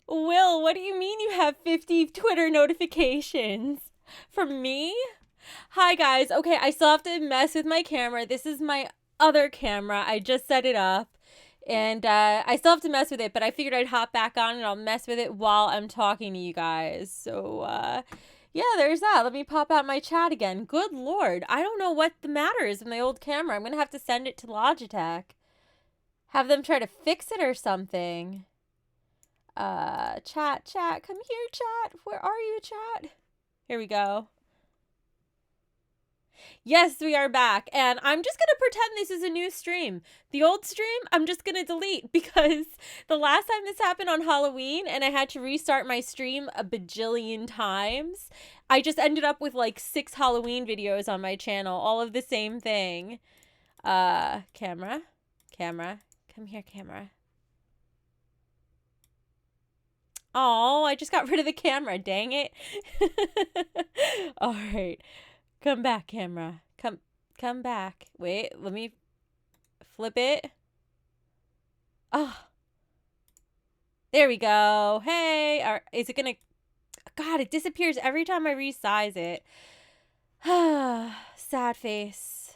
Will, what do you mean you have 50 Twitter notifications? From me? Hi, guys. Okay, I still have to mess with my camera. This is my other camera. I just set it up. And I still have to mess with it, but I figured I'd hop back on and I'll mess with it while I'm talking to you guys. So, yeah, there's that. Let me pop out my chat again. Good Lord. I don't know what the matter is with my old camera. I'm going to have to send it to Logitech. Have them try to fix it or something. Chat. Come here, chat. Where are you, chat? Here we go. Yes, we are back. And I'm just going to pretend this is a new stream. The old stream, I'm just going to delete because the last time this happened on Halloween and I had to restart my stream a bajillion times, I just ended up with like 6 Halloween videos on my channel, all of the same thing. Camera. Come here, camera. Oh, I just got rid of the camera. Dang it. All right. Come back, camera. Come back. Wait, let me flip it. Oh. There we go. Hey. Is it gonna... God, it disappears every time I resize it. Sad face.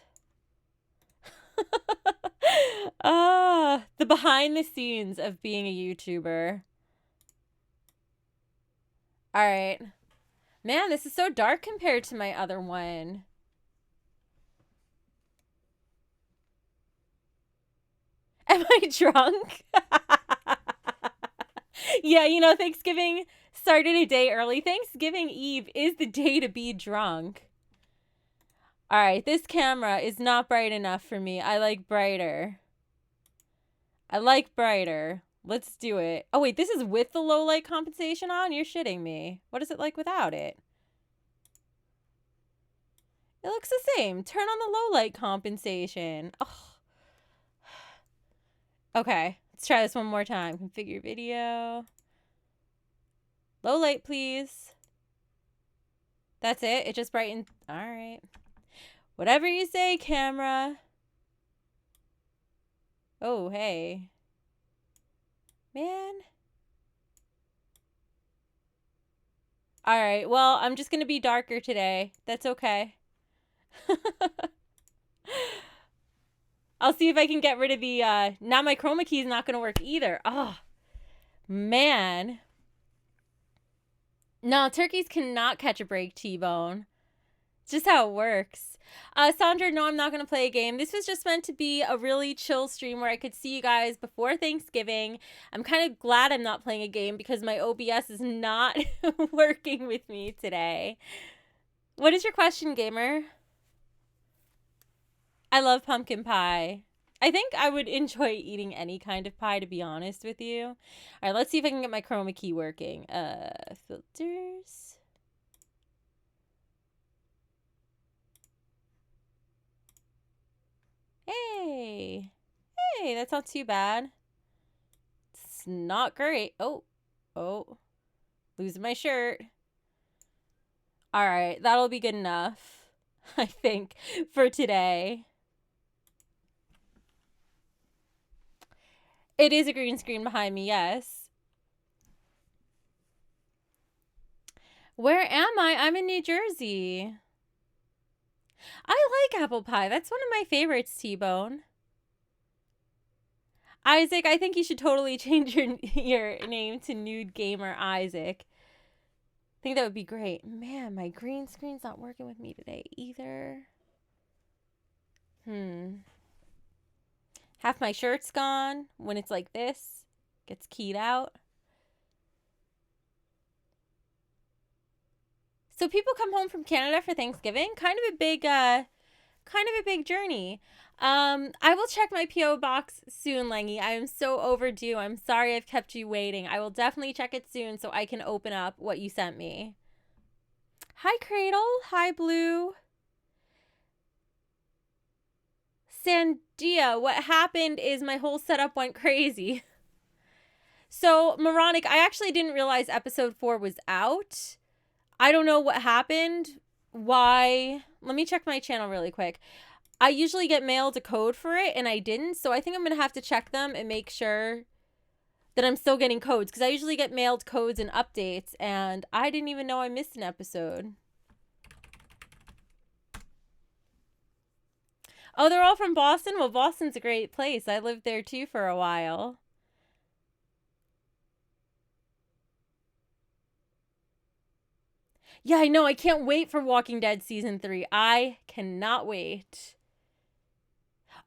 The behind the scenes of being a YouTuber. All right. Man, this is so dark compared to my other one. Am I drunk? Yeah, you know, Thanksgiving started a day early. Thanksgiving Eve is the day to be drunk. All right, this camera is not bright enough for me. I like brighter. Let's do it. Oh, wait, this is with the low light compensation on? You're shitting me. What is it like without it? It looks the same. Turn on the low light compensation. Oh. Okay, let's try this one more time. Configure video. Low light, please. That's it? It just brightened. All right. Whatever you say, camera. Oh, hey. Man. All right, well, I'm just going to be darker today. That's okay. I'll see if I can get rid of the, now my chroma key is not going to work either. Oh, man. No, turkeys cannot catch a break, T-Bone. It's just how it works. Sandra, no, I'm not going to play a game. This was just meant to be a really chill stream where I could see you guys before Thanksgiving. I'm kind of glad I'm not playing a game because my OBS is not working with me today. What is your question, gamer? I love pumpkin pie. I think I would enjoy eating any kind of pie, to be honest with you. All right, let's see if I can get my chroma key working. Filters. Hey, that's not too bad. It's not great. Oh, losing my shirt. All right, that'll be good enough, I think, for today. It is a green screen behind me, yes. Where am I? I'm in New Jersey. I like apple pie. That's one of my favorites, T-Bone. Isaac, I think you should totally change your name to Nude Gamer Isaac. I think that would be great. Man, my green screen's not working with me today either. Half my shirt's gone when it's like this. Gets keyed out. So people come home from Canada for Thanksgiving. Kind of a big journey. I will check my P.O. box soon, Langy. I am so overdue. I'm sorry I've kept you waiting. I will definitely check it soon so I can open up what you sent me. Hi, Cradle. Hi, Blue. Sandia, what happened is my whole setup went crazy. So, Moronic, I actually didn't realize episode 4 was out. I don't know what happened. Why? Let me check my channel really quick. I usually get mailed a code for it, and I didn't, so I think I'm going to have to check them and make sure. that I'm still getting codes, because I usually get mailed codes and updates, and I didn't even know I missed an episode. Oh, they're all from Boston? Well, Boston's a great place. I lived there too for a while. Yeah, I know. I can't wait for Walking Dead Season 3. I cannot wait.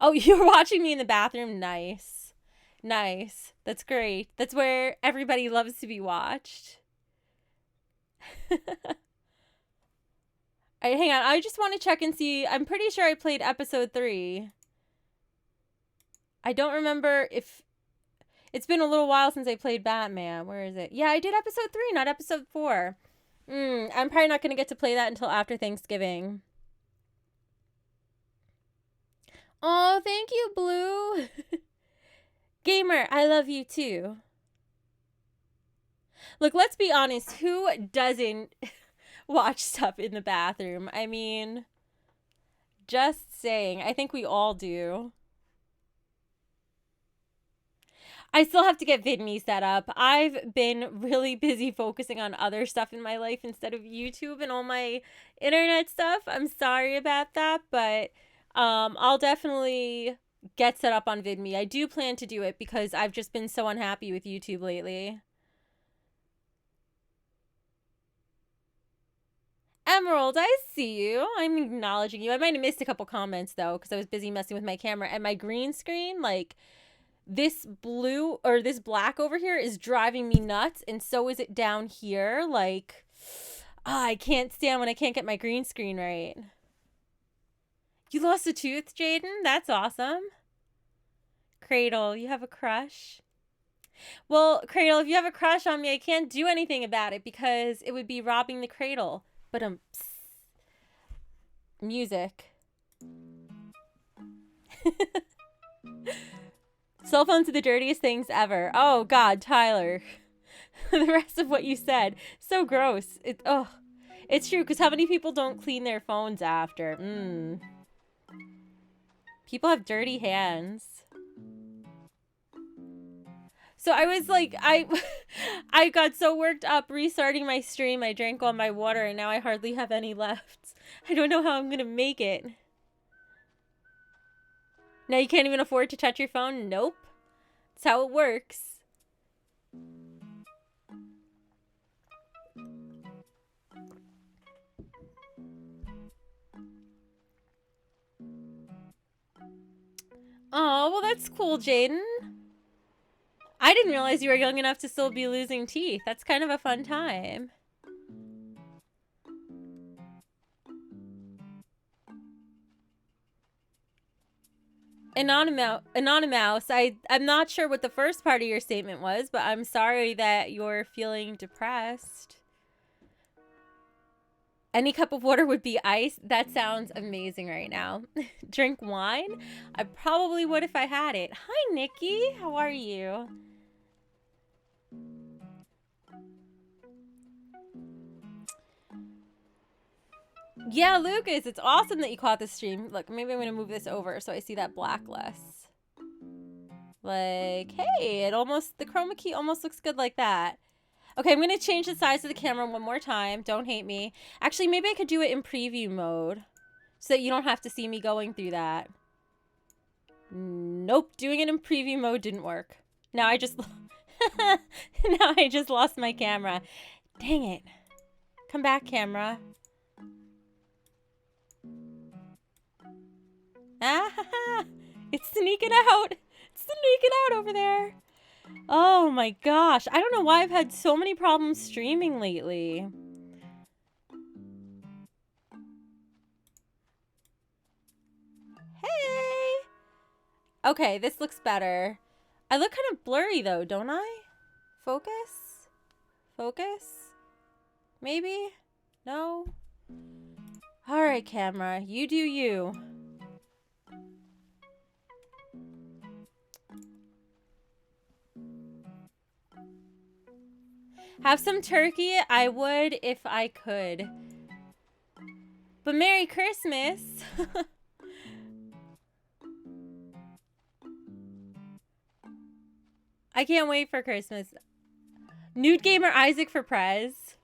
Oh, you're watching me in the bathroom? Nice. Nice. That's great. That's where everybody loves to be watched. All right, hang on. I just want to check and see. I'm pretty sure I played episode 3. I don't remember if... It's been a little while since I played Batman. Where is it? Yeah, I did episode 3, not episode 4. I'm probably not going to get to play that until after Thanksgiving. Oh, thank you, Blue. Gamer, I love you too. Look, let's be honest. Who doesn't watch stuff in the bathroom? I mean, just saying. I think we all do. I still have to get VidMe set up. I've been really busy focusing on other stuff in my life instead of YouTube and all my internet stuff. I'm sorry about that, but I'll definitely get set up on VidMe. I do plan to do it because I've just been so unhappy with YouTube lately. Emerald, I see you. I'm acknowledging you. I might have missed a couple comments though because I was busy messing with my camera and my green screen. Like, this blue or this black over here is driving me nuts, and so is it down here. Like, I can't stand when I can't get my green screen right. You lost a tooth, Jaden? That's awesome. Cradle, you have a crush? Well, Cradle, if you have a crush on me, I can't do anything about it because it would be robbing the cradle. But music. Cell phones are the dirtiest things ever. Oh God, Tyler. The rest of what you said, so gross. It's true, because how many people don't clean their phones after? People have dirty hands. So I was like, I got so worked up restarting my stream. I drank all my water and now I hardly have any left. I don't know how I'm gonna make it. Now you can't even afford to touch your phone? Nope. That's how it works. Oh, well that's cool, Jaden. I didn't realize you were young enough to still be losing teeth. That's kind of a fun time. Anonymous, I'm not sure what the first part of your statement was, but I'm sorry that you're feeling depressed. Any cup of water would be ice. That sounds amazing right now. Drink wine? I probably would if I had it. Hi, Nikki. How are you? Yeah, Lucas, it's awesome that you caught the stream. Look, maybe I'm going to move this over so I see that black less. Like, hey, the chroma key almost looks good like that. Okay, I'm going to change the size of the camera one more time. Don't hate me. Actually, maybe I could do it in preview mode so that you don't have to see me going through that. Nope, doing it in preview mode didn't work. Now I just... now I just lost my camera. Dang it. Come back, camera. Ah, it's sneaking out. It's sneaking out over there. Oh my gosh. I don't know why I've had so many problems streaming lately. Hey. Okay, this looks better. I look kind of blurry though, don't I? Focus? Focus? Maybe? No? Alright, camera. You do you. Have some turkey? I would if I could. But Merry Christmas! I can't wait for Christmas. Nude Gamer Isaac for Prez.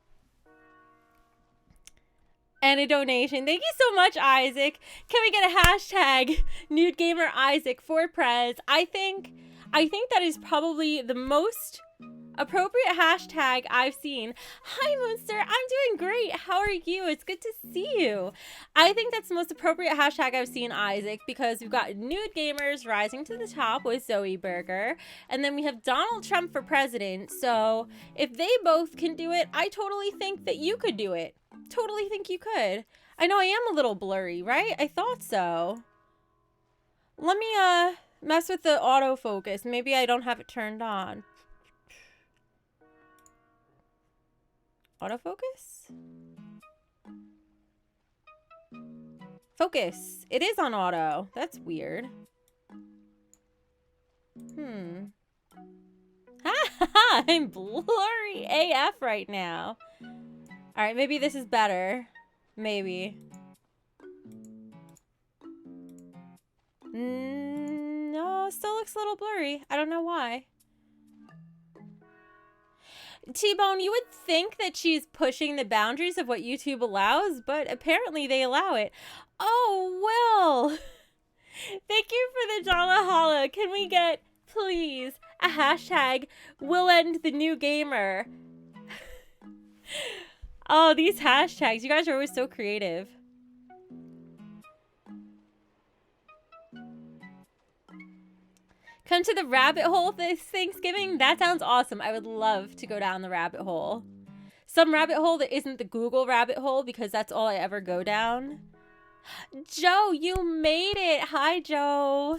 And a donation. Thank you so much, Isaac. Can we get a hashtag Nude Gamer Isaac for Prez? I think that is probably the most appropriate hashtag I've seen. Hi, Monster. I'm doing great. How are you? It's good to see you. I think that's the most appropriate hashtag I've seen, Isaac, because we've got nude gamers rising to the top with Zoe Burger, and then we have Donald Trump for president. So if they both can do it, I totally think that you could do it. Totally think you could. I know I am a little blurry, right? I thought so. Let me mess with the autofocus. Maybe I don't have it turned on. Autofocus? Focus. It is on auto. That's weird. I'm blurry AF right now. All right, maybe this is better. Maybe. No, still looks a little blurry. I don't know why. T-Bone, you would think that she's pushing the boundaries of what YouTube allows, but apparently they allow it. Oh, Will! Thank you for the dollar holla. Can we get, please, a hashtag Will End the New Gamer? Oh, these hashtags. You guys are always so creative. Come to the rabbit hole this Thanksgiving? That sounds awesome. I would love to go down the rabbit hole. Some rabbit hole that isn't the Google rabbit hole, because that's all I ever go down. Joe, you made it. Hi, Joe.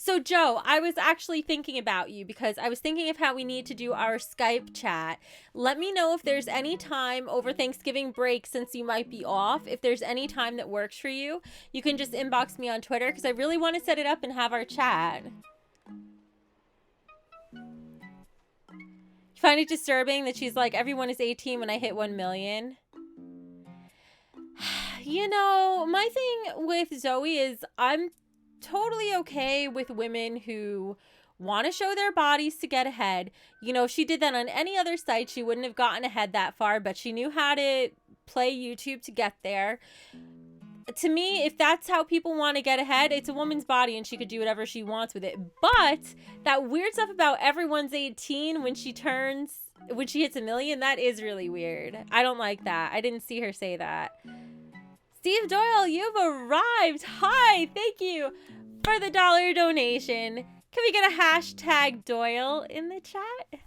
So, Joe, I was actually thinking about you because I was thinking of how we need to do our Skype chat. Let me know if there's any time over Thanksgiving break, since you might be off. If there's any time that works for you, you can just inbox me on Twitter because I really want to set it up and have our chat. You find it disturbing that she's like, everyone is 18 when I hit 1 million? You know, my thing with Zoe is I'm totally okay with women who want to show their bodies to get ahead. You know, if she did that on any other site, she wouldn't have gotten ahead that far, but she knew how to play YouTube to get there. To me, if that's how people want to get ahead, it's a woman's body and she could do whatever she wants with it. But that weird stuff about everyone's 18 when she hits 1 million, that is really weird. I don't like that. I didn't see her say that. Steve Doyle, you've arrived. Hi, thank you for the $1 donation. Can we get a hashtag Doyle in the chat?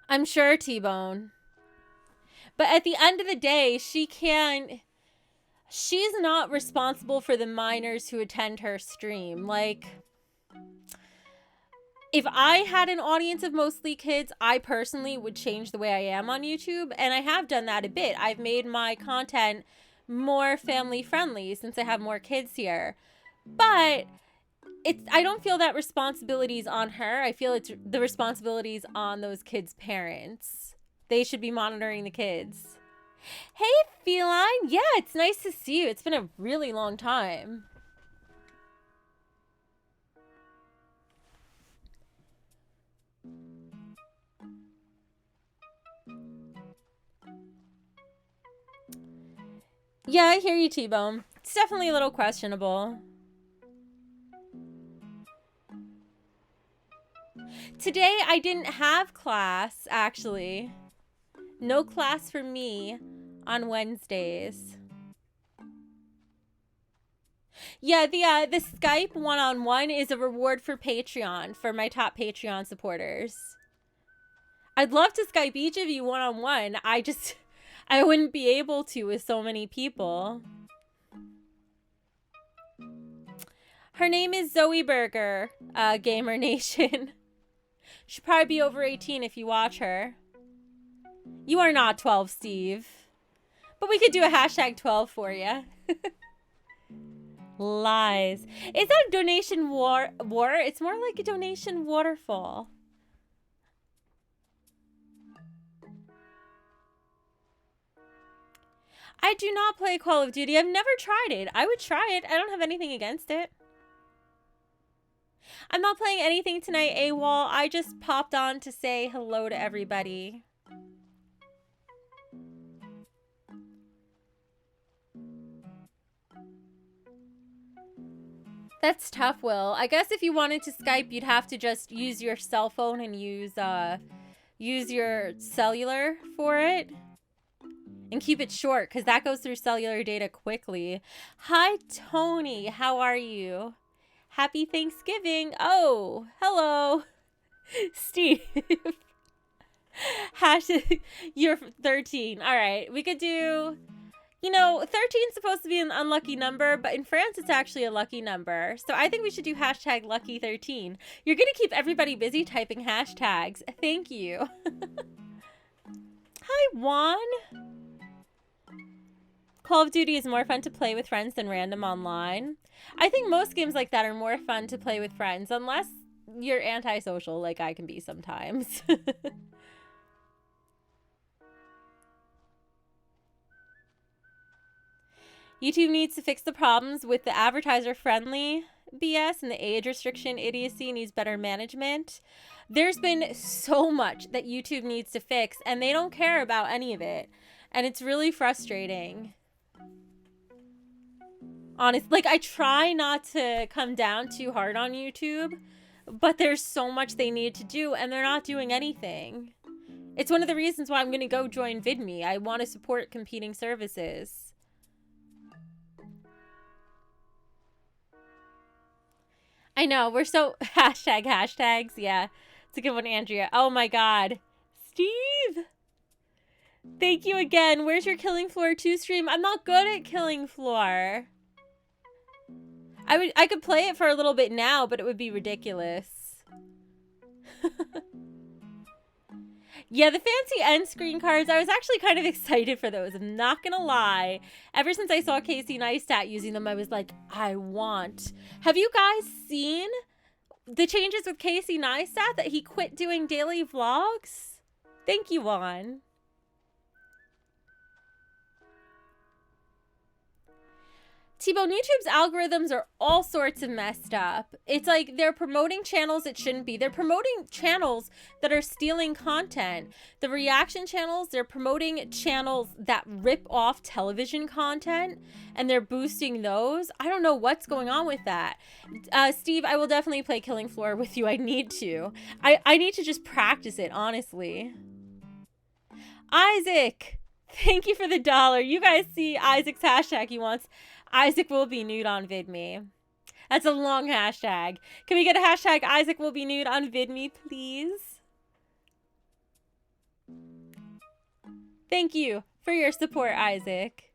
I'm sure, T-Bone. But at the end of the day, she's not responsible for the minors who attend her stream. Like, if I had an audience of mostly kids, I personally would change the way I am on YouTube, and I have done that a bit. I've made my content more family friendly since I have more kids here. But I don't feel that responsibility is on her. I feel it's the responsibilities on those kids' parents. They should be monitoring the kids. Hey, Feline. Yeah, it's nice to see you. It's been a really long time. Yeah, I hear you, T-Bone. It's definitely a little questionable. Today, I didn't have class, actually. No class for me on Wednesdays. Yeah, the Skype one-on-one is a reward for Patreon, for my top Patreon supporters. I'd love to Skype each of you one-on-one. I wouldn't be able to with so many people. Her name is Zoe Burger, Gamer Nation. She'd probably be over 18 if you watch her. You are not 12, Steve. But we could do a hashtag 12 for you. Lies. Is that a donation war? It's more like a donation waterfall. I do not play Call of Duty. I've never tried it. I would try it. I don't have anything against it. I'm not playing anything tonight, AWOL. I just popped on to say hello to everybody. That's tough, Will. I guess if you wanted to Skype, you'd have to just use your cell phone and use your cellular for it. And keep it short, because that goes through cellular data quickly. Hi, Tony. How are you? Happy Thanksgiving. Oh, hello. Steve. You're 13. All right. We could do... You know, 13 is supposed to be an unlucky number, but in France, it's actually a lucky number. So I think we should do hashtag lucky 13. You're going to keep everybody busy typing hashtags. Thank you. Hi, Juan. Call of Duty is more fun to play with friends than random online. I think most games like that are more fun to play with friends, unless you're antisocial like I can be sometimes. YouTube needs to fix the problems with the advertiser-friendly BS, and the age restriction idiocy needs better management. There's been so much that YouTube needs to fix, and they don't care about any of it. And it's really frustrating. Honestly, like, I try not to come down too hard on YouTube, but there's so much they need to do, and they're not doing anything. It's one of the reasons why I'm going to go join VidMe. I want to support competing services. I know, we're so... hashtags. Yeah, it's a good one, Andrea. Oh my god. Steve! Thank you again. Where's your Killing Floor 2 stream? I'm not good at Killing Floor. I could play it for a little bit now, but it would be ridiculous. Yeah, the fancy end screen cards, I was actually kind of excited for those. I'm not gonna lie. Ever since I saw Casey Neistat using them, I was like, I want. Have you guys seen the changes with Casey Neistat, that he quit doing daily vlogs? Thank you, Juan. T-Bone, YouTube's algorithms are all sorts of messed up. It's like they're promoting channels it shouldn't be. They're promoting channels that are stealing content. The reaction channels, they're promoting channels that rip off television content, and they're boosting those. I don't know what's going on with that. Steve, I will definitely play Killing Floor with you. I need to. I need to just practice it, honestly. Isaac, thank you for the $1. You guys see Isaac's hashtag he wants. Isaac will be nude on VidMe. That's a long hashtag. Can we get a hashtag Isaac will be nude on VidMe, please? Thank you for your support, Isaac.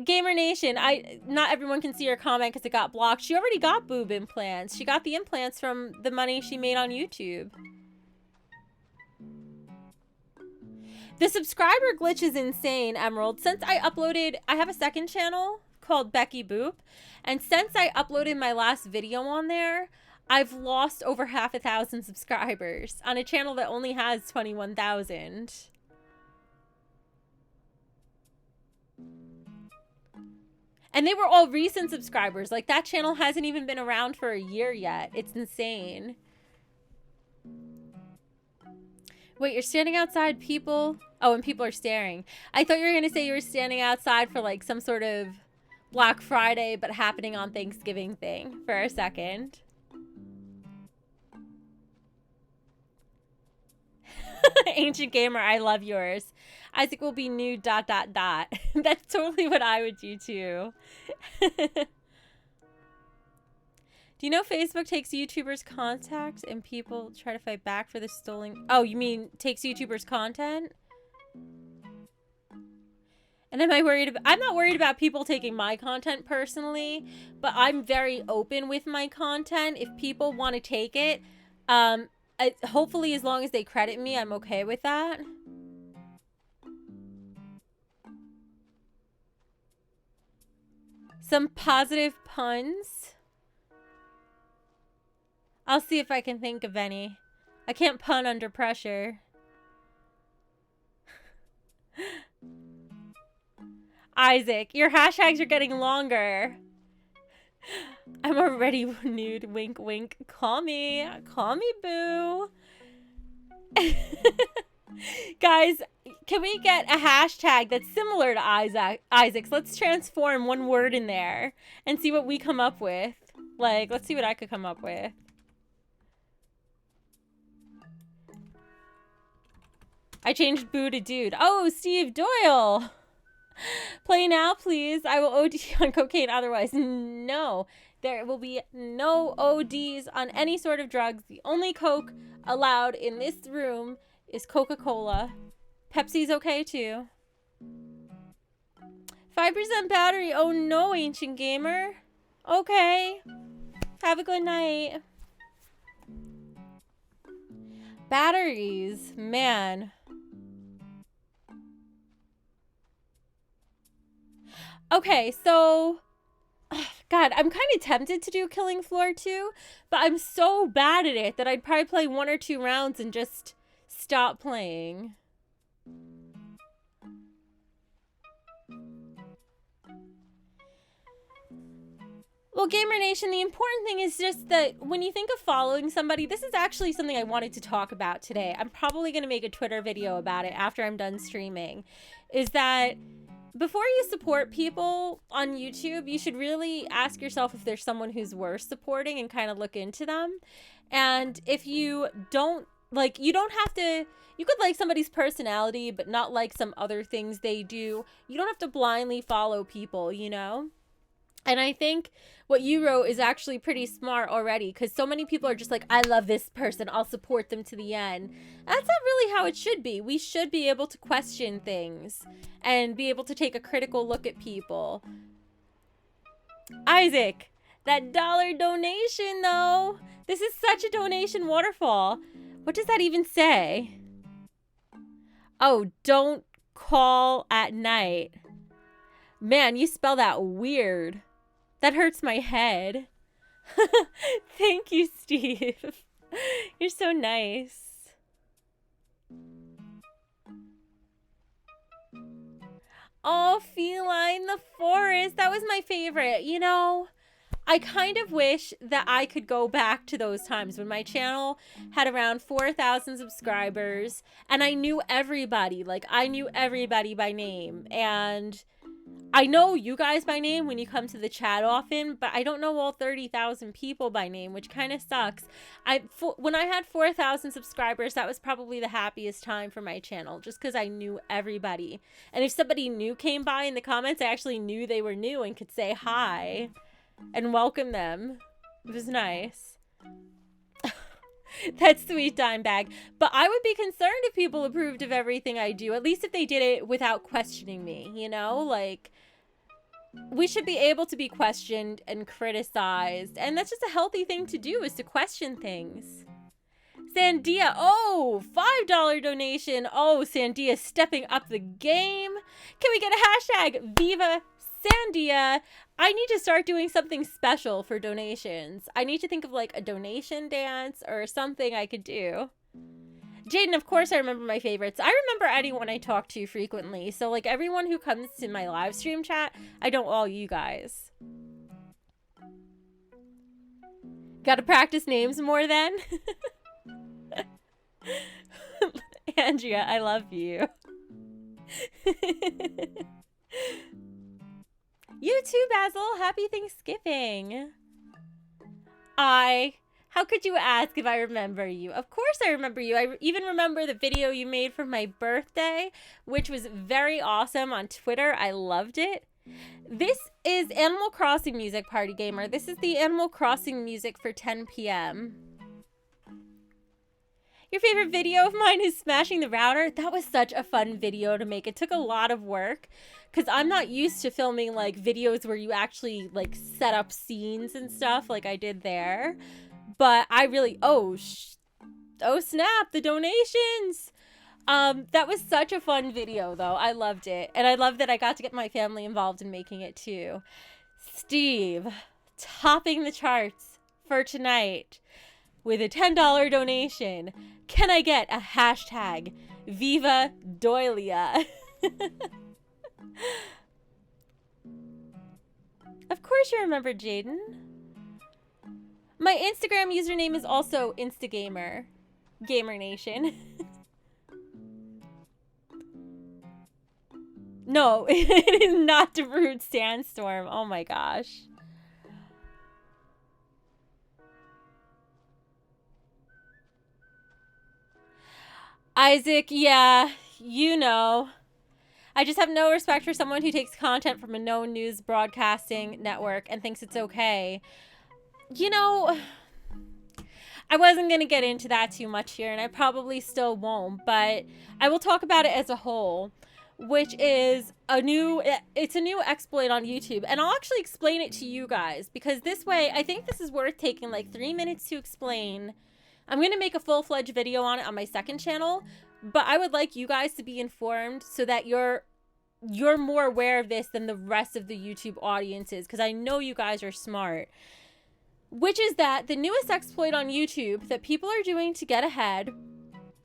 Gamer Nation, not everyone can see her comment because it got blocked. She already got boob implants. She got the implants from the money she made on YouTube. The subscriber glitch is insane, Emerald. Since I have a second channel called Becky Boop, and since I uploaded my last video on there, I've lost over 500,000 subscribers on a channel that only has 21,000. And they were all recent subscribers. Like, that channel hasn't even been around for a year yet. It's insane. Wait, you're standing outside, people? Oh, and people are staring. I thought you were going to say you were standing outside for, like, some sort of Black Friday, but happening on Thanksgiving thing for a second. Ancient Gamer, I love yours. Isaac will be nude, ... That's totally what I would do, too. Do you know Facebook takes YouTubers' contact and people try to fight back for the stolen... Oh, you mean takes YouTubers' content? And am I worried about... I'm not worried about people taking my content personally, but I'm very open with my content. If people want to take it, hopefully as long as they credit me, I'm okay with that. Some positive puns. I'll see if I can think of any. I can't pun under pressure. Isaac, your hashtags are getting longer. I'm already nude. Wink, wink. Call me. Call me, boo. Guys, can we get a hashtag that's similar to Isaac's? Let's transform one word in there and see what we come up with. Like, let's see what I could come up with. I changed boo to dude. Oh, Steve Doyle. Play now, please. I will OD on cocaine otherwise. No, there will be no ODs on any sort of drugs. The only Coke allowed in this room is Coca-Cola. Pepsi's okay too. 5% battery. Oh no, ancient gamer. Okay. Have a good night. Batteries, man. Okay, so God, I'm kind of tempted to do Killing Floor 2, but I'm so bad at it that I'd probably play 1 or 2 rounds and just stop playing. Well, Gamer Nation, the important thing is just that when you think of following somebody, this is actually something I wanted to talk about today. I'm probably going to make a Twitter video about it after I'm done streaming. Is that before you support people on YouTube, you should really ask yourself if there's someone who's worth supporting and kind of look into them. And if you don't, like, you don't have to, you could like somebody's personality, but not like some other things they do. You don't have to blindly follow people, you know? And I think what you wrote is actually pretty smart already, because so many people are just like, I love this person, I'll support them to the end. That's not really how it should be. We should be able to question things and be able to take a critical look at people. Isaac, that $1 donation though. This is such a donation waterfall. What does that even say? Oh, don't call at night. Man, you spell that weird. That hurts my head. Thank you, Steve. You're so nice. Oh, Feline the Forest. That was my favorite. You know, I kind of wish that I could go back to those times when my channel had around 4,000 subscribers and I knew everybody. Like, I knew everybody by name. And I know you guys by name when you come to the chat often, but I don't know all 30,000 people by name, which kind of sucks. When I had 4,000 subscribers, that was probably the happiest time for my channel, just because I knew everybody. And if somebody new came by in the comments, I actually knew they were new and could say hi and welcome them. It was nice. That's sweet, Dimebag. But I would be concerned if people approved of everything I do, at least if they did it without questioning me, you know? Like, we should be able to be questioned and criticized. And that's just a healthy thing to do, is to question things. Sandia, oh, $5 donation. Oh, Sandia stepping up the game. Can we get a hashtag Viva Sandia? I need to start doing something special for donations. I need to think of like a donation dance or something I could do. Jaden, of course I remember my favorites. I remember anyone I talk to frequently. So like everyone who comes to my live stream chat, I know all you guys. Gotta practice names more then. Andrea, I love you. You too, Basil. Happy Thanksgiving. How could you ask if I remember you? Of course I remember you. I even remember the video you made for my birthday, which was very awesome on Twitter. I loved it. This is Animal Crossing music, Party Gamer. This is the Animal Crossing music for 10 p.m. Your favorite video of mine is smashing the router. That was such a fun video to make. It took a lot of work because I'm not used to filming like videos where you actually like set up scenes and stuff like I did there. But I really, oh snap, the donations. That was such a fun video though. I loved it. And I love that I got to get my family involved in making it too. Steve, topping the charts for tonight with a $10 donation. Can I get a hashtag Viva Doilia? Of course you remember, Jaden. My Instagram username is also Instagamer. Gamer Nation. No, it is not Darude Sandstorm. Oh my gosh. Isaac, yeah, you know. I just have no respect for someone who takes content from a known news broadcasting network and thinks it's okay. You know, I wasn't going to get into that too much here, and I probably still won't, but I will talk about it as a whole, which is it's a new exploit on YouTube, and I'll actually explain it to you guys, because this way, I think this is worth taking like 3 minutes to explain. I'm going to make a full-fledged video on it on my second channel, but I would like you guys to be informed so that you're more aware of this than the rest of the YouTube audience is, because I know you guys are smart. Which is that the newest exploit on YouTube that people are doing to get ahead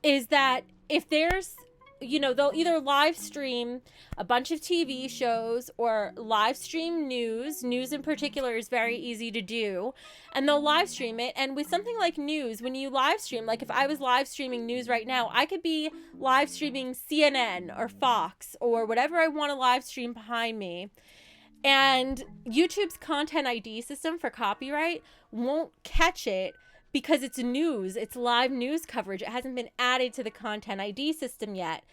is that if there's, they'll either live stream a bunch of TV shows or live stream news. News in particular is very easy to do. And they'll live stream it. And with something like news, when you live stream, like if I was live streaming news right now, I could be live streaming CNN or Fox or whatever I want to live stream behind me. And YouTube's content ID system for copyright won't catch it because it's news. It's live news coverage. It hasn't been added to the content ID system yet.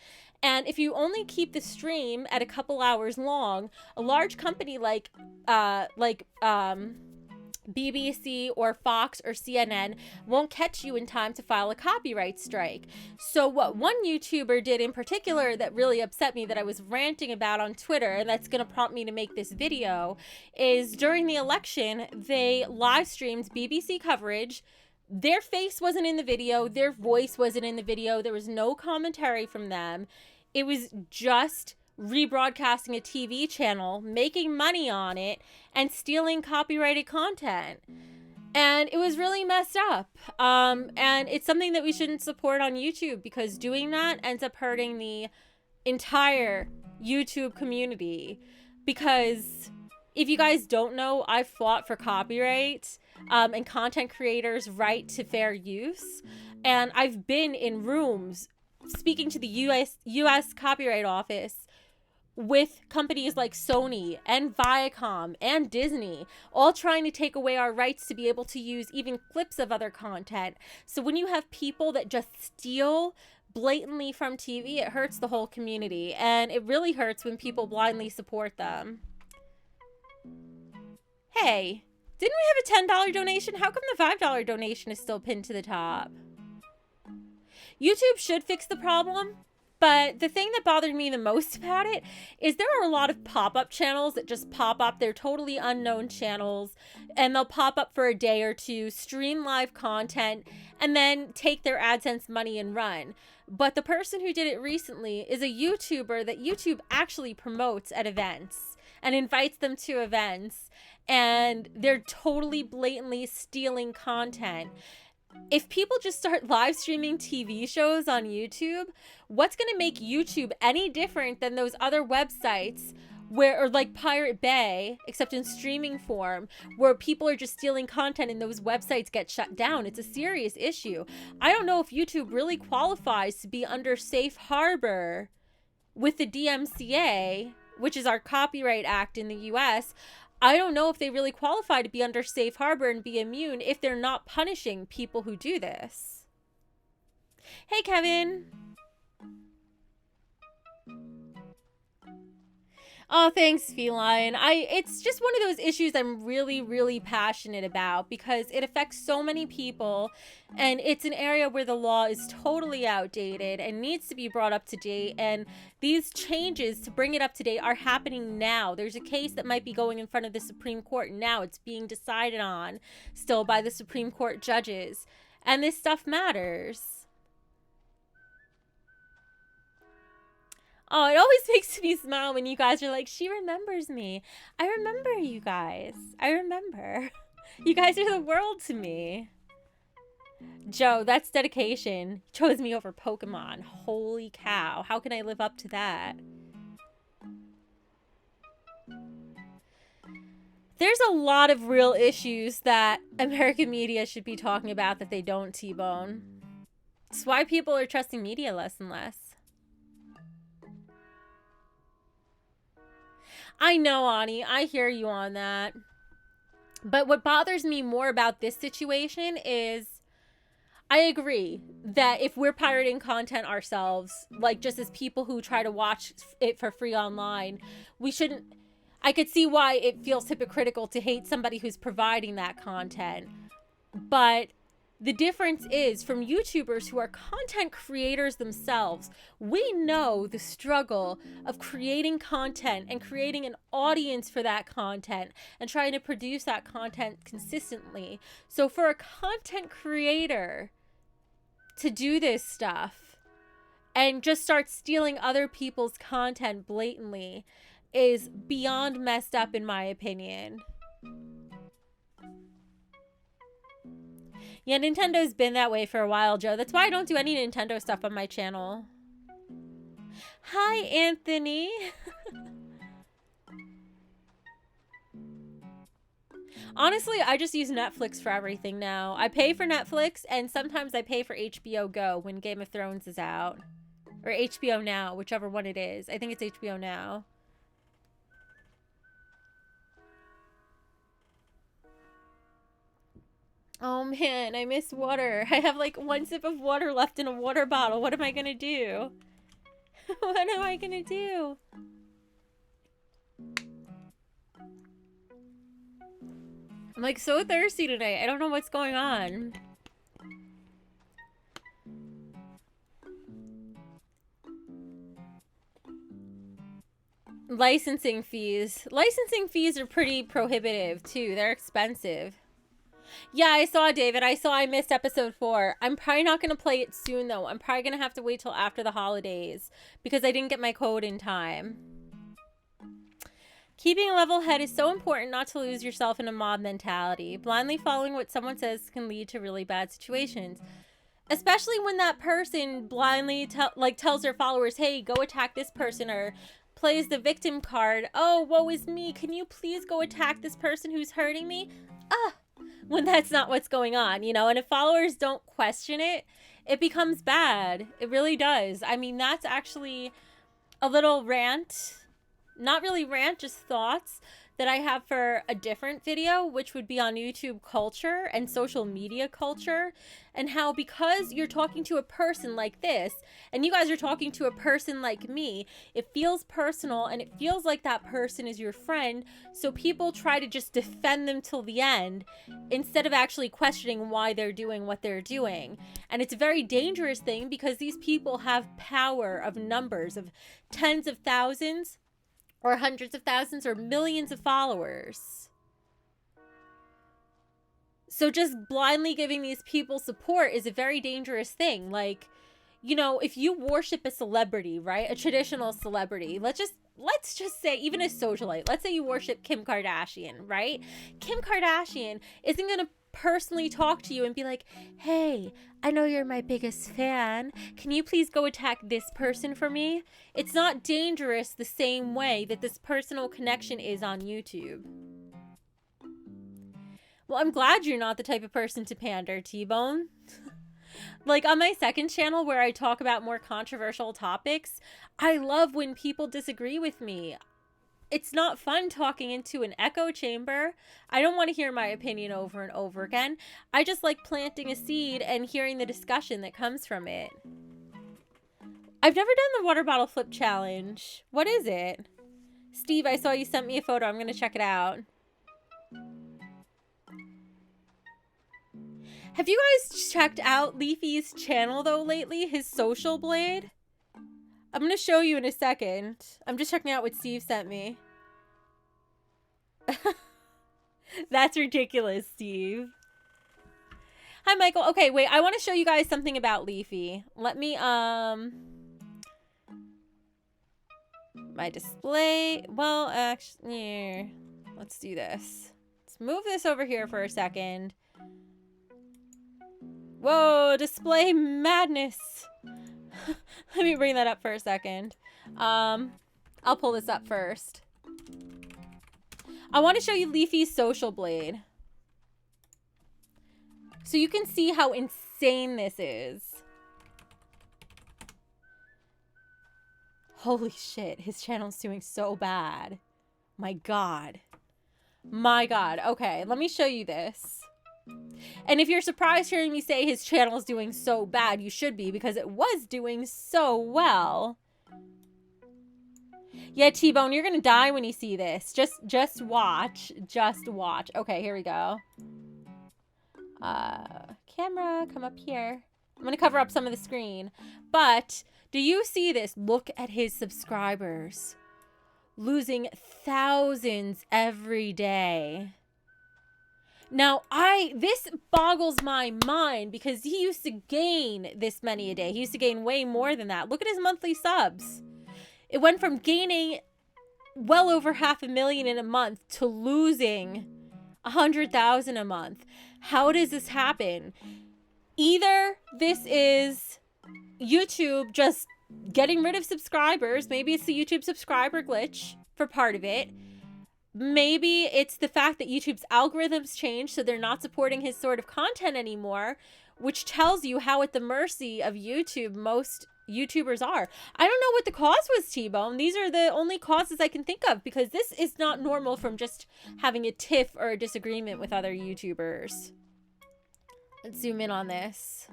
And if you only keep the stream at a couple hours long, a large company like BBC or Fox or CNN won't catch you in time to file a copyright strike. So what one YouTuber did in particular that really upset me, that I was ranting about on Twitter, and that's going to prompt me to make this video, is during the election, they live streamed BBC coverage. Their face wasn't in the video. Their voice wasn't in the video. There was no commentary from them. It was just rebroadcasting a TV channel, making money on it, and stealing copyrighted content. And it was really messed up. And it's something that we shouldn't support on YouTube, because doing that ends up hurting the entire YouTube community. Because if you guys don't know, I've fought for copyright and content creators' right to fair use. And I've been in rooms speaking to the US Copyright Office with companies like Sony and Viacom and Disney, all trying to take away our rights to be able to use even clips of other content. So when you have people that just steal blatantly from TV, it hurts the whole community. And it really hurts when people blindly support them. Hey, didn't we have a $10 donation? How come the $5 donation is still pinned to the top? YouTube should fix the problem. But the thing that bothered me the most about it is there are a lot of pop-up channels that just pop up. They're totally unknown channels, and they'll pop up for a day or two, stream live content, and then take their AdSense money and run. But the person who did it recently is a YouTuber that YouTube actually promotes at events and invites them to events, and they're totally blatantly stealing content. If people just start live streaming TV shows on YouTube, what's going to make YouTube any different than those other websites where, or like Pirate Bay, except in streaming form, where people are just stealing content and those websites get shut down? It's a serious issue. I don't know if YouTube really qualifies to be under safe harbor with the DMCA, which is our Copyright Act in the US. I don't know if they really qualify to be under safe harbor and be immune if they're not punishing people who do this. Hey, Kevin. Oh, thanks, Feline. It's just one of those issues I'm really, really passionate about because it affects so many people, and it's an area where the law is totally outdated and needs to be brought up to date, and these changes to bring it up to date are happening now. There's a case that might be going in front of the Supreme Court now. It's being decided on still by the Supreme Court judges, and this stuff matters. Oh, it always makes me smile when you guys are like, she remembers me. I remember you guys. I remember. You guys are the world to me. Joe, that's dedication. You chose me over Pokemon. Holy cow. How can I live up to that? There's a lot of real issues that American media should be talking about that they don't, T-Bone. It's why people are trusting media less and less. I know, Ani. I hear you on that. But what bothers me more about this situation is I agree that if we're pirating content ourselves, like just as people who try to watch it for free online, we shouldn't. I could see why it feels hypocritical to hate somebody who's providing that content. But the difference is from YouTubers who are content creators themselves, we know the struggle of creating content and creating an audience for that content and trying to produce that content consistently. So for a content creator to do this stuff and just start stealing other people's content blatantly is beyond messed up, in my opinion. Yeah, Nintendo's been that way for a while, Joe. That's why I don't do any Nintendo stuff on my channel. Hi, Anthony. Honestly, I just use Netflix for everything now. I pay for Netflix, and sometimes I pay for HBO Go when Game of Thrones is out. Or HBO Now, whichever one it is. I think it's HBO Now. Oh man, I miss water. I have like 1 sip of water left in a water bottle. What am I gonna do? What am I gonna do? I'm like so thirsty tonight. I don't know what's going on. Licensing fees. Licensing fees are pretty prohibitive too. They're expensive. Yeah, I saw, David. I missed episode 4. I'm probably not going to play it soon, though. I'm probably going to have to wait till after the holidays because I didn't get my code in time. Keeping a level head is so important not to lose yourself in a mob mentality. Blindly following what someone says can lead to really bad situations. Especially when that person blindly tells their followers, hey, go attack this person, or plays the victim card. Oh, woe is me. Can you please go attack this person who's hurting me? When that's not what's going on, you know? And if followers don't question it, it becomes bad. It really does. I mean, that's actually a little rant. Not really rant, just thoughts that I have for a different video, which would be on YouTube culture and social media culture, and how because you're talking to a person like this, and you guys are talking to a person like me, it feels personal and it feels like that person is your friend, so people try to just defend them till the end instead of actually questioning why they're doing what they're doing. And it's a very dangerous thing because these people have power of numbers, of tens of thousands, or hundreds of thousands, or millions of followers. So just blindly giving these people support is a very dangerous thing. Like, you know, if you worship a celebrity, right? A traditional celebrity, let's just say, even a socialite, let's say you worship Kim Kardashian, right? Kim Kardashian isn't going to personally talk to you and be like, hey, I know you're my biggest fan. Can you please go attack this person for me? It's not dangerous the same way that this personal connection is on YouTube. Well, I'm glad you're not the type of person to pander, T-Bone. Like on my second channel where I talk about more controversial topics, I love when people disagree with me. It's not fun talking into an echo chamber. I don't want to hear my opinion over and over again. I just like planting a seed and hearing the discussion that comes from it. I've never done the water bottle flip challenge. What is it? Steve, I saw you sent me a photo. I'm going to check it out. Have you guys checked out Leafy's channel though lately? His social blade? I'm going to show you in a second. I'm just checking out what Steve sent me. That's ridiculous, Steve. Hi, Michael. Okay, wait. I want to show you guys something about Leafy. Let me, my display. Well, actually, yeah. Let's do this. Let's move this over here for a second. Whoa, display madness. Let me bring that up for a second. I'll pull this up first. I want to show you Leafy's Social Blade. So you can see how insane this is. Holy shit, his channel's doing so bad. My God. My God. Okay, let me show you this. And if you're surprised hearing me say his channel's doing so bad, you should be, because it was doing so well. Yeah, T-Bone, you're gonna die when you see this. Just watch. Just watch. Okay, here we go. Camera, come up here. I'm gonna cover up some of the screen. But, do you see this? Look at his subscribers. Losing thousands every day. Now, this boggles my mind because he used to gain this many a day. He used to gain way more than that. Look at his monthly subs. It went from gaining well over 500,000 in a month to losing 100,000 a month. How does this happen? Either this is YouTube just getting rid of subscribers. Maybe it's the YouTube subscriber glitch for part of it. Maybe it's the fact that YouTube's algorithms change, so they're not supporting his sort of content anymore, which tells you how at the mercy of YouTube most YouTubers are. I don't know what the cause was, T-Bone. These are the only causes I can think of, because this is not normal from just having a tiff or a disagreement with other YouTubers. Let's zoom in on this.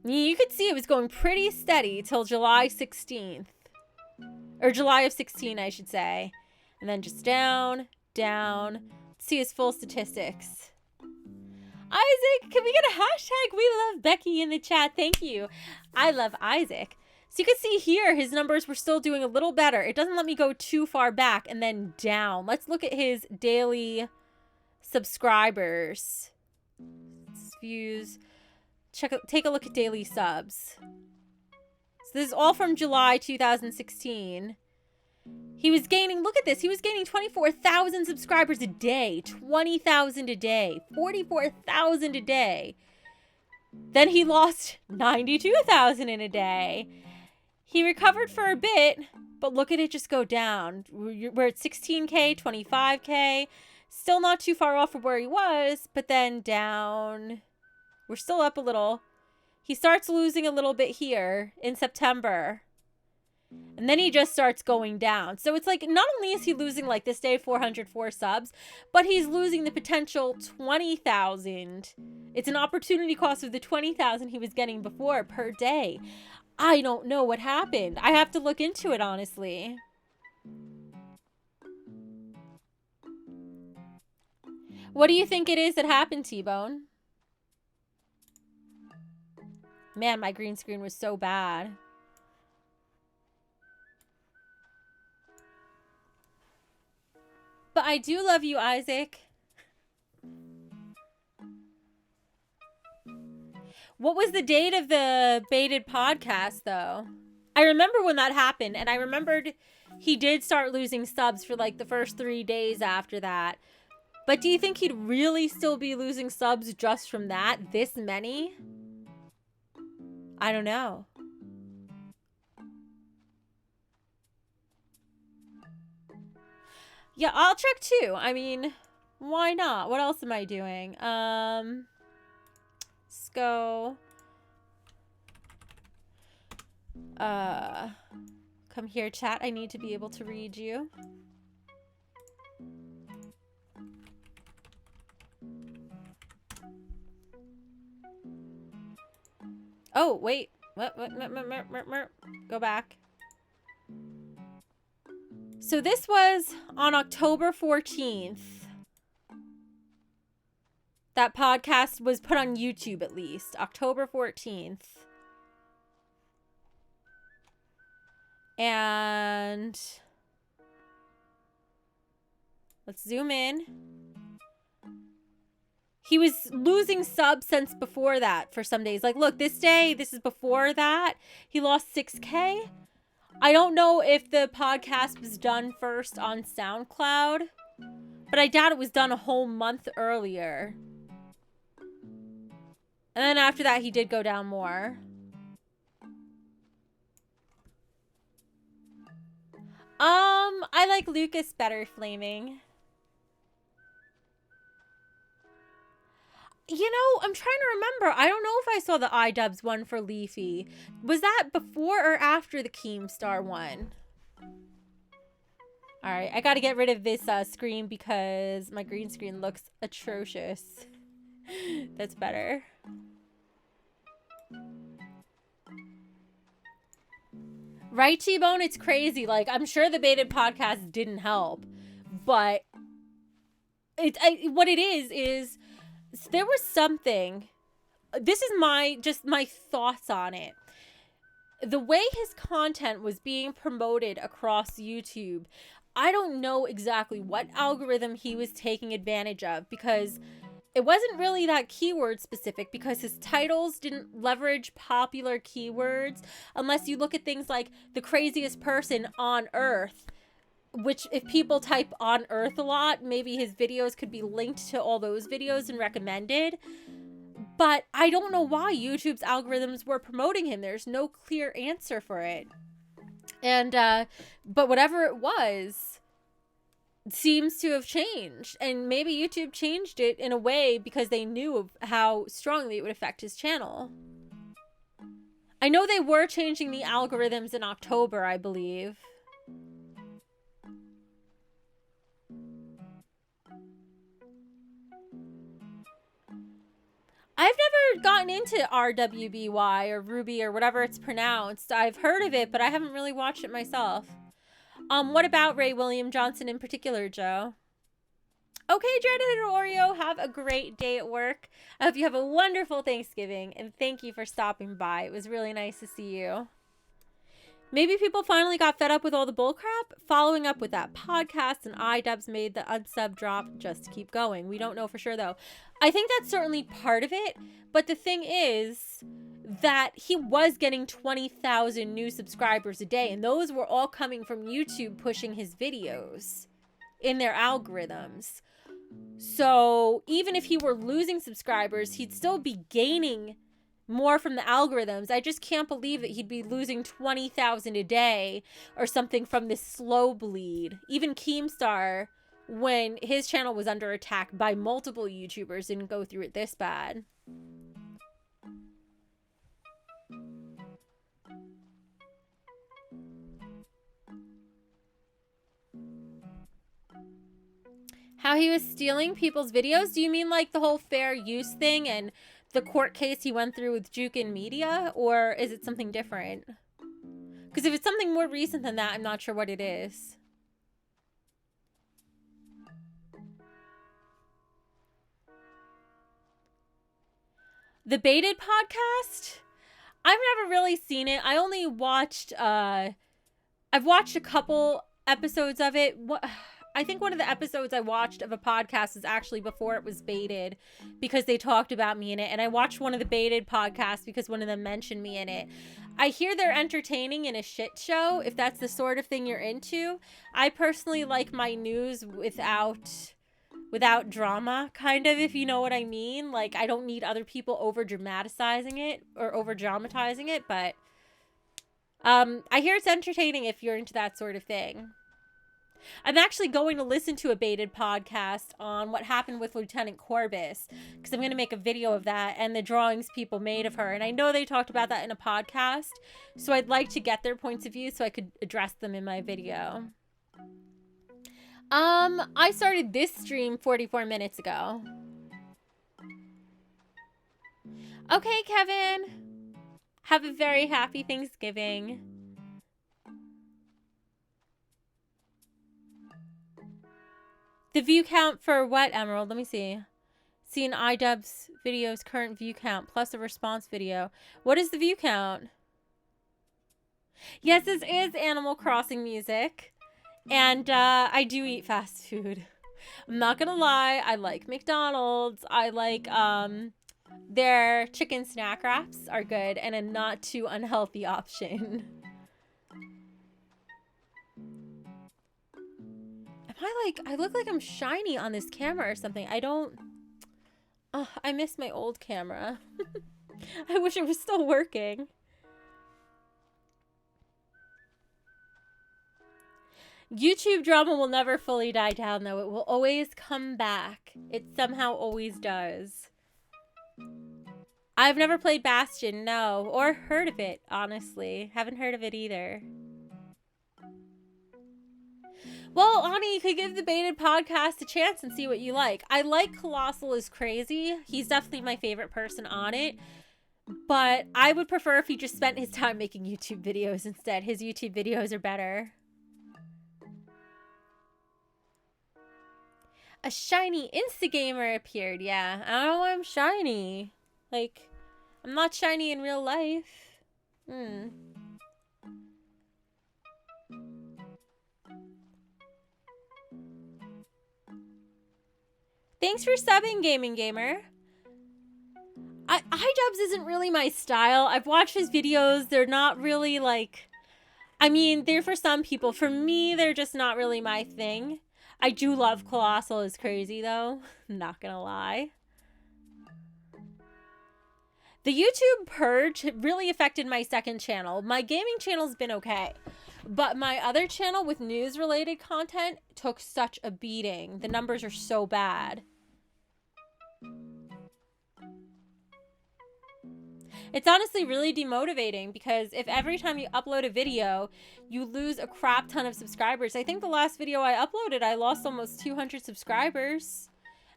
You could see it was going pretty steady till July 16th. Or July of 16, I should say. And then just down, down. Let's see his full statistics. Isaac, can we get a hashtag? We love Becky in the chat. Thank you. I love Isaac. So you can see here, his numbers were still doing a little better. It doesn't let me go too far back and then down. Let's look at his daily subscribers. Views. Take a look at daily subs. So this is all from July 2016. He was gaining, look at this, he was gaining 24,000 subscribers a day, 20,000 a day, 44,000 a day. Then he lost 92,000 in a day. He recovered for a bit, but look at it just go down. We're at 16K, 25K, still not too far off from where he was, but then down. We're still up a little. He starts losing a little bit here in September. And then he just starts going down. So it's like, not only is he losing, like this day, 404 subs, but he's losing the potential 20,000. It's an opportunity cost of the 20,000 he was getting before per day. I don't know what happened. I have to look into it, honestly. What do you think it is that happened, T-Bone? Man, my green screen was so bad. But I do love you, Isaac. What was the date of the baited podcast, though? I remember when that happened, and I remembered he did start losing subs for like the first 3 days after that. But do you think he'd really still be losing subs just from that? This many? I don't know. Yeah, I'll check too. I mean, why not? What else am I doing? Let's go. Come here, chat. I need to be able to read you. Oh, wait. What? Go back. So this was on October 14th. That podcast was put on YouTube, at least. October 14th. And let's zoom in. He was losing subs since before that for some days. Like, look, this day, this is before that. He lost 6K. I don't know if the podcast was done first on SoundCloud, but I doubt it was done a whole month earlier. And then after that, he did go down more. I like Lucas better, Flaming. You know, I'm trying to remember. I don't know if I saw the iDubbbz one for Leafy. Was that before or after the Keemstar one? Alright, I gotta get rid of this screen because my green screen looks atrocious. That's better. Right, T-Bone? It's crazy. Like, I'm sure the baited podcast didn't help. But what it is there was something. This is my thoughts on it. The way his content was being promoted across YouTube, I don't know exactly what algorithm he was taking advantage of, because it wasn't really that keyword specific, because his titles didn't leverage popular keywords unless you look at things like the craziest person on earth, which if people type on earth a lot, maybe his videos could be linked to all those videos and recommended. But I don't know why YouTube's algorithms were promoting him. There's no clear answer for it. And but whatever it was, seems to have changed, and maybe YouTube changed it in a way because they knew of how strongly it would affect his channel. I know they were changing the algorithms in October, I believe. I've never gotten into RWBY or Ruby or whatever it's pronounced. I've heard of it, but I haven't really watched it myself. What about Ray William Johnson in particular, Joe? Okay, Dreaded Oreo, have a great day at work. I hope you have a wonderful Thanksgiving, and thank you for stopping by. It was really nice to see you. Maybe people finally got fed up with all the bullcrap. Following up with that podcast, and iDubbbz made the unsub drop just to keep going. We don't know for sure, though. I think that's certainly part of it, but the thing is that he was getting 20,000 new subscribers a day, and those were all coming from YouTube pushing his videos in their algorithms. So even if he were losing subscribers, he'd still be gaining more from the algorithms. I just can't believe that he'd be losing 20,000 a day or something from this slow bleed. Even Keemstar, when his channel was under attack by multiple YouTubers, didn't go through it this bad. How he was stealing people's videos? Do you mean like the whole fair use thing and the court case he went through with Jukin Media? Or is it something different? Because if it's something more recent than that, I'm not sure what it is. The Baited podcast? I've never really seen it. I only watched, I've watched a couple episodes of it. I think one of the episodes I watched of a podcast is actually before it was baited, because they talked about me in it. And I watched one of the baited podcasts because one of them mentioned me in it. I hear they're entertaining in a shit show, if that's the sort of thing you're into. I personally like my news without drama, kind of, if you know what I mean. Like, I don't need other people over dramatizing it or over dramatizing it, but I hear it's entertaining if you're into that sort of thing. I'm actually going to listen to a baited podcast on what happened with Lieutenant Corbis, because I'm going to make a video of that and the drawings people made of her. And I know they talked about that in a podcast, so I'd like to get their points of view so I could address them in my video. I started this stream 44 minutes ago. Okay, Kevin. Have a very happy Thanksgiving. The view count for what, Emerald? Let me see. See an iDubbbz video's current view count plus a response video. What is the view count? Yes, this is Animal Crossing music. And I do eat fast food. I'm not gonna lie. I like McDonald's. I like their chicken snack wraps are good and a not too unhealthy option. I look like I'm shiny on this camera or something. I miss my old camera. I wish it was still working. YouTube drama will never fully die down, though. It will always come back. It somehow always does. I've never played Bastion, no. Or heard of it, honestly. Haven't heard of it either. Well, Ani, you could give the Baited podcast a chance and see what you like. I like Colossal is Crazy. He's definitely my favorite person on it. But I would prefer if he just spent his time making YouTube videos instead. His YouTube videos are better. A shiny Instagamer appeared. Yeah, I don't know why I'm shiny. Like, I'm not shiny in real life. Thanks for subbing, Gaming Gamer. iDubbbz isn't really my style. I've watched his videos. They're not really like... I mean, they're for some people. For me, they're just not really my thing. I do love Colossal is Crazy, though. Not gonna lie. The YouTube purge really affected my second channel. My gaming channel's been okay. But my other channel with news-related content took such a beating. The numbers are so bad. It's honestly really demotivating because if every time you upload a video, you lose a crap ton of subscribers. I think the last video I uploaded, I lost almost 200 subscribers.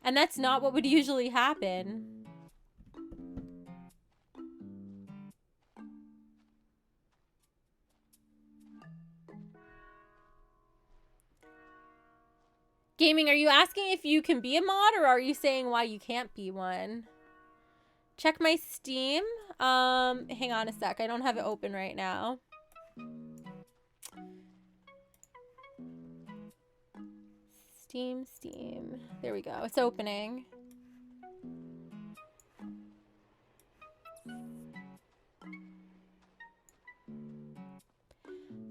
And that's not what would usually happen. Gaming, are you asking if you can be a mod or are you saying why you can't be one? Check my Steam. Hang on a sec. I don't have it open right now. Steam. There we go. It's opening.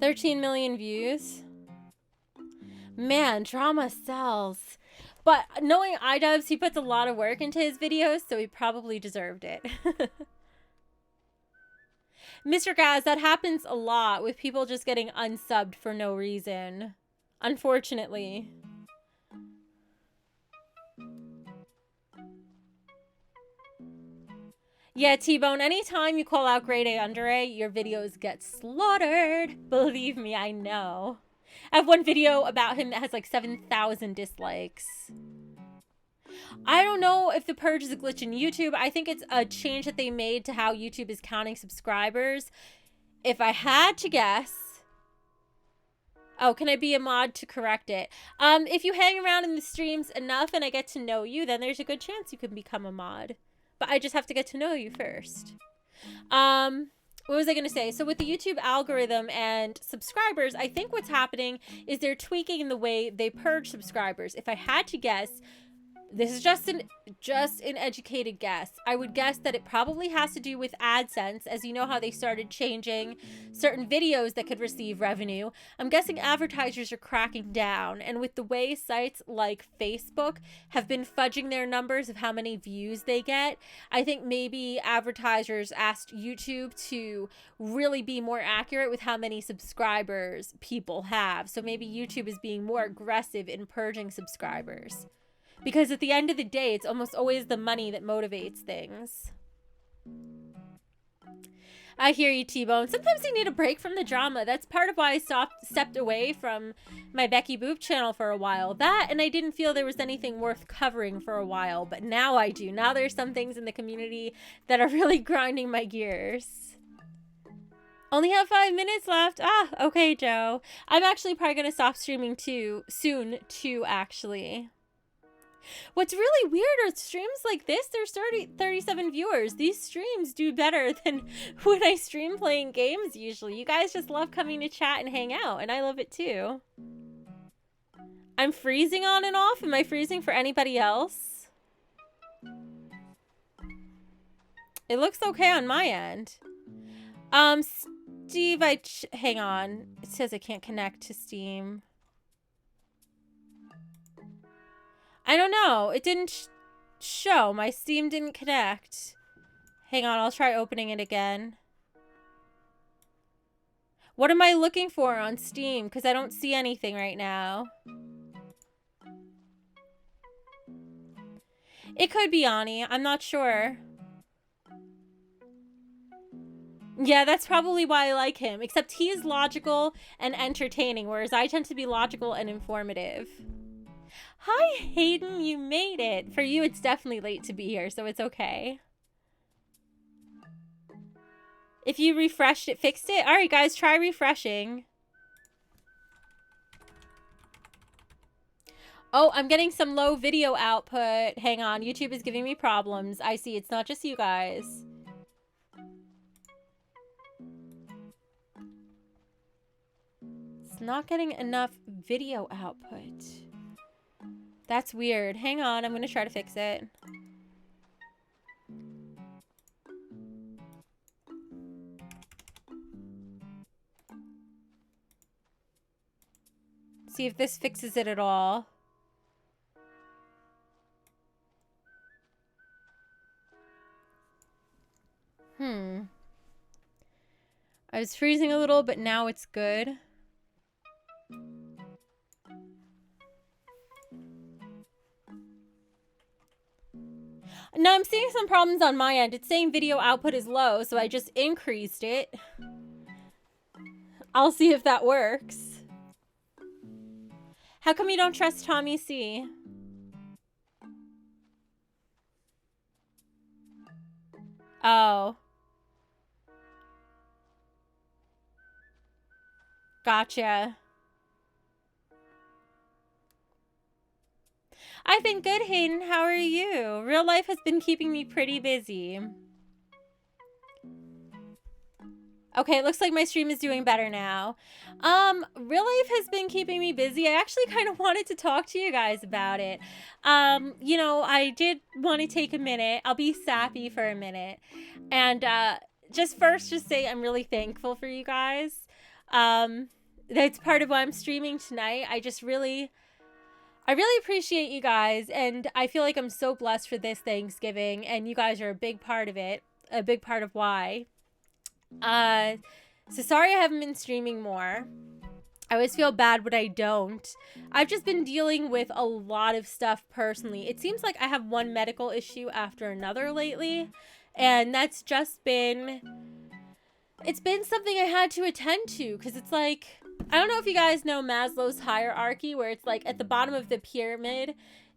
$13 million views. Man, drama sells. But knowing iDubbbz, he puts a lot of work into his videos, so he probably deserved it. Mr. Gaz, that happens a lot with people just getting unsubbed for no reason. Unfortunately. Yeah, T-Bone, anytime you call out grade A under A, your videos get slaughtered. Believe me, I know. I have one video about him that has like 7,000 dislikes. I don't know if the purge is a glitch in YouTube. I think it's a change that they made to how YouTube is counting subscribers. If I had to guess... Oh, can I be a mod to correct it? If you hang around in the streams enough and I get to know you, then there's a good chance you can become a mod. But I just have to get to know you first. What was I going to say? So with the YouTube algorithm and subscribers, I think what's happening is they're tweaking the way they purge subscribers. If I had to guess, this is just an educated guess. I would guess that it probably has to do with AdSense, as you know how they started changing certain videos that could receive revenue. I'm guessing advertisers are cracking down, and with the way sites like Facebook have been fudging their numbers of how many views they get, I think maybe advertisers asked YouTube to really be more accurate with how many subscribers people have. So maybe YouTube is being more aggressive in purging subscribers. Because at the end of the day, it's almost always the money that motivates things. I hear you, T-Bone. Sometimes you need a break from the drama. That's part of why I stepped away from my Becky Boop channel for a while. That, and I didn't feel there was anything worth covering for a while. But now I do. Now there's some things in the community that are really grinding my gears. Only have 5 minutes left. Ah, okay, Joe. I'm actually probably going to stop streaming soon, actually. What's really weird are streams like this, there's 37 viewers. These streams do better than when I stream playing games usually. You guys just love coming to chat and hang out, and I love it too. I'm freezing on and off. Am I freezing for anybody else? It looks okay on my end. Steve, hang on. It says I can't connect to Steam. I don't know. It didn't show. My Steam didn't connect. Hang on. I'll try opening it again. What am I looking for on Steam? Because I don't see anything right now. It could be Ani. I'm not sure. Yeah, that's probably why I like him. Except he is logical and entertaining, whereas I tend to be logical and informative. Hi, Hayden. You made it. For you, it's definitely late to be here, so it's okay. If you refreshed it, fixed it? Alright, guys, try refreshing. Oh, I'm getting some low video output. Hang on, YouTube is giving me problems. I see, it's not just you guys. It's not getting enough video output. That's weird. Hang on, I'm gonna try to fix it. See if this fixes it at all. I was freezing a little, but now it's good. No, I'm seeing some problems on my end. It's saying video output is low, so I just increased it. I'll see if that works. How come you don't trust Tommy C? Oh. Gotcha. I've been good, Hayden. How are you? Real life has been keeping me pretty busy. Okay, it looks like my stream is doing better now. Real life has been keeping me busy. I actually kind of wanted to talk to you guys about it. You know, I did want to take a minute. I'll be sappy for a minute. And just say I'm really thankful for you guys. That's part of why I'm streaming tonight. I really appreciate you guys, and I feel like I'm so blessed for this Thanksgiving, and you guys are a big part of it, a big part of why. So sorry I haven't been streaming more. I always feel bad when I don't. I've just been dealing with a lot of stuff personally. It seems like I have one medical issue after another lately, and that's just been... It's been something I had to attend to, because it's like... I don't know if you guys know Maslow's hierarchy, where it's like at the bottom of the pyramid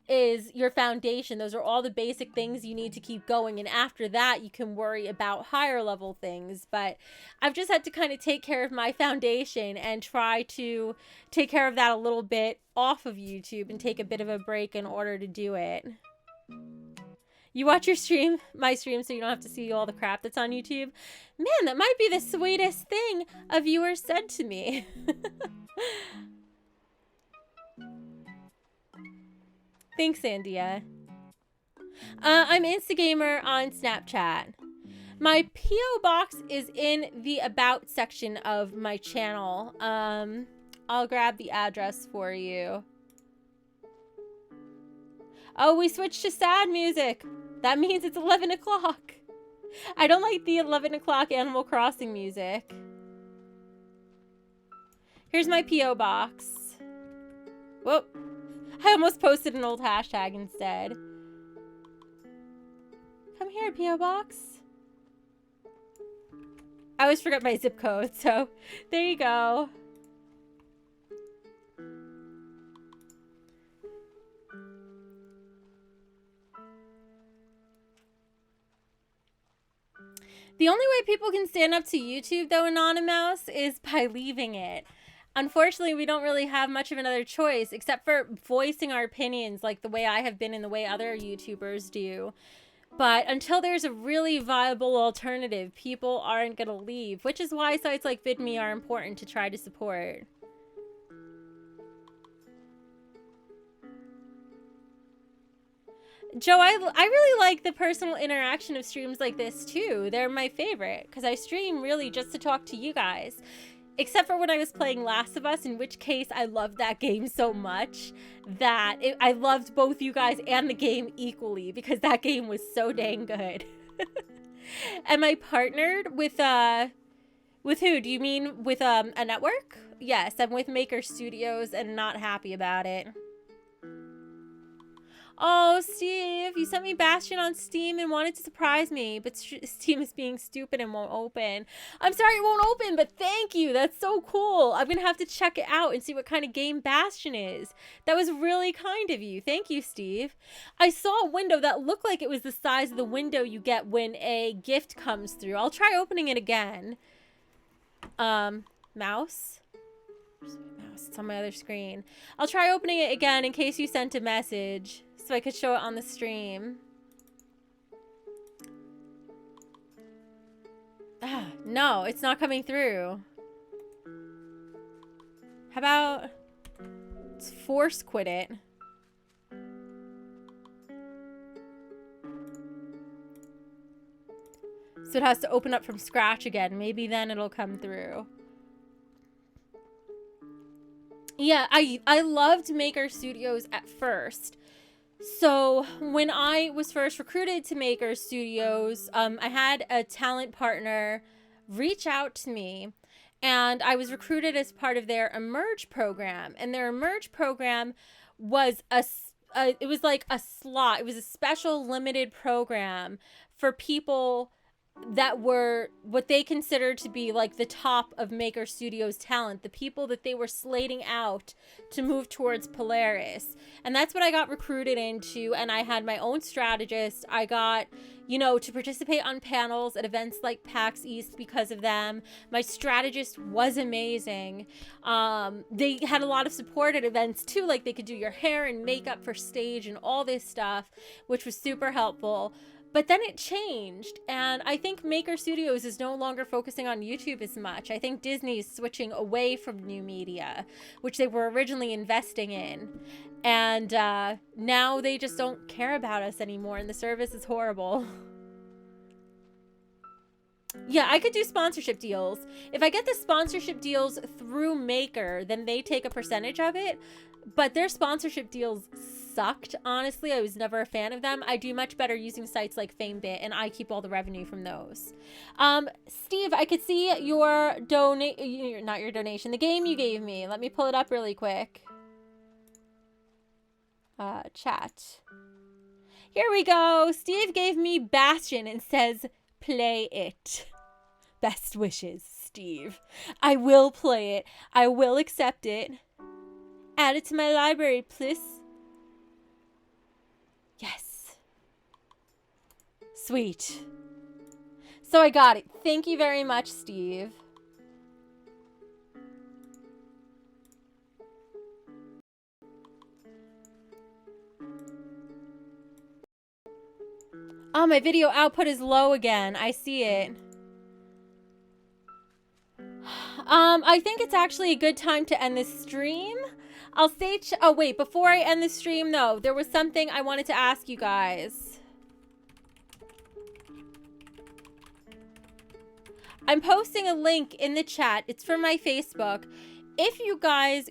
is your foundation. Those are all the basic things you need to keep going. And after that, you can worry about higher level things. But I've just had to kind of take care of my foundation and try to take care of that a little bit off of YouTube and take a bit of a break in order to do it. You watch my stream, so you don't have to see all the crap that's on YouTube. Man, that might be the sweetest thing a viewer said to me. Thanks, Sandia. I'm Instagamer on Snapchat. My P.O. box is in the About section of my channel. I'll grab the address for you. Oh, we switched to sad music. That means it's 11 o'clock. I don't like the 11 o'clock Animal Crossing music. Here's my P.O. box. Whoop. I almost posted an old hashtag instead. Come here, P.O. box. I always forget my zip code, so there you go. The only way people can stand up to YouTube, though, Anonymous, is by leaving it. Unfortunately, we don't really have much of another choice, except for voicing our opinions like the way I have been and the way other YouTubers do. But until there's a really viable alternative, people aren't going to leave, which is why sites like VidMe are important to try to support. Joe, I really like the personal interaction of streams like this too. They're my favorite because I stream really just to talk to you guys. Except for when I was playing Last of Us, in which case I loved that game so much that I loved both you guys and the game equally because that game was so dang good. And I partnered with With who? Do you mean with a network? Yes, I'm with Maker Studios and not happy about it. Oh, Steve, you sent me Bastion on Steam and wanted to surprise me, but Steam is being stupid and won't open. I'm sorry it won't open, but thank you. That's so cool. I'm going to have to check it out and see what kind of game Bastion is. That was really kind of you. Thank you, Steve. I saw a window that looked like it was the size of the window you get when a gift comes through. I'll try opening it again. Mouse? It's on my other screen. I'll try opening it again in case you sent a message so I could show it on the stream. No, it's not coming through. How about let's force quit it? So it has to open up from scratch again. Maybe then it'll come through. Yeah, I loved Maker Studios at first. So when I was first recruited to Maker Studios, I had a talent partner reach out to me, and I was recruited as part of their Emerge program. And their Emerge program was it was like a slot. It was a special limited program for people that were what they considered to be like the top of Maker Studios talent, the people that they were slating out to move towards Polaris. And that's what I got recruited into. And I had my own strategist. I got, you know, to participate on panels at events like PAX East because of them. My strategist was amazing. They had a lot of support at events too, like they could do your hair and makeup for stage and all this stuff, which was super helpful. But then it changed, and I think Maker Studios is no longer focusing on YouTube as much. I think Disney's switching away from new media, which they were originally investing in. And now they just don't care about us anymore, and the service is horrible. Yeah, I could do sponsorship deals. If I get the sponsorship deals through Maker, then they take a percentage of it. But their sponsorship deals sucked. Honestly, I was never a fan of them. I do much better using sites like FameBit, and I keep all the revenue from those. Steve, I could see your not your donation, the game you gave me. Let me pull it up really quick. Chat. Here we go. Steve gave me Bastion and says, play it. Best wishes, Steve. I will play it. I will accept it. Add it to my library, please. Yes. Sweet. So I got it. Thank you very much, Steve. Oh, my video output is low again. I see it. I think it's actually a good time to end this stream. I'll say, oh wait, before I end the stream though, there was something I wanted to ask you guys. I'm posting a link in the chat. It's from my Facebook. If you guys